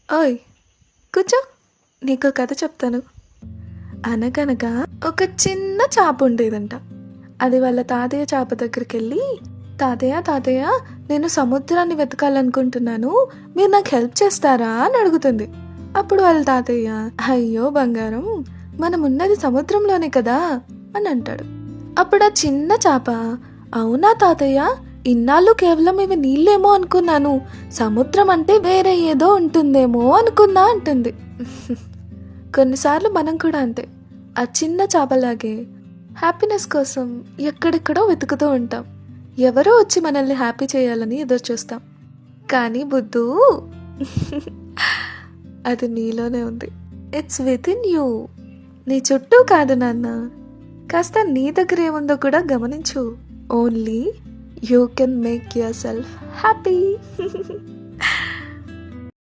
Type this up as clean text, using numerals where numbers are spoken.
ఓయ్ కూర్చో, నీకు కథ చెప్తాను. అనగనగా ఒక చిన్న చాప ఉండేదంట. అది వాళ్ళ తాతయ్య చాప దగ్గరికి వెళ్ళి, తాతయ్య తాతయ్య, నేను సముద్రాన్ని వెతకాలనుకుంటున్నాను, మీరు నాకు హెల్ప్ చేస్తారా అని అడుగుతుంది. అప్పుడు వాళ్ళ తాతయ్య, అయ్యో బంగారం, మనం ఉన్నది సముద్రంలోనే కదా అని అంటాడు. అప్పుడు ఆ చిన్న చాప, అవునా తాతయ్య, ఇన్నాళ్ళు కేవలం ఇవి నీళ్ళేమో అనుకున్నాను, సముద్రం అంటే వేరే ఏదో ఉంటుందేమో అనుకున్నా అంటుంది. కొన్నిసార్లు మనం కూడా అంతే, ఆ చిన్న చాపలాగే హ్యాపీనెస్ కోసం ఎక్కడెక్కడో వెతుకుతూ ఉంటాం. ఎవరో వచ్చి మనల్ని హ్యాపీ చేయాలని ఎదురు చూస్తాం. కానీ బుద్ధు, అది నీలోనే ఉంది. It's with in you. నీ చుట్టూ కాదు నాన్న, కాస్త నీ దగ్గర ఏముందో కూడా గమనించు. Only you can make your self happy.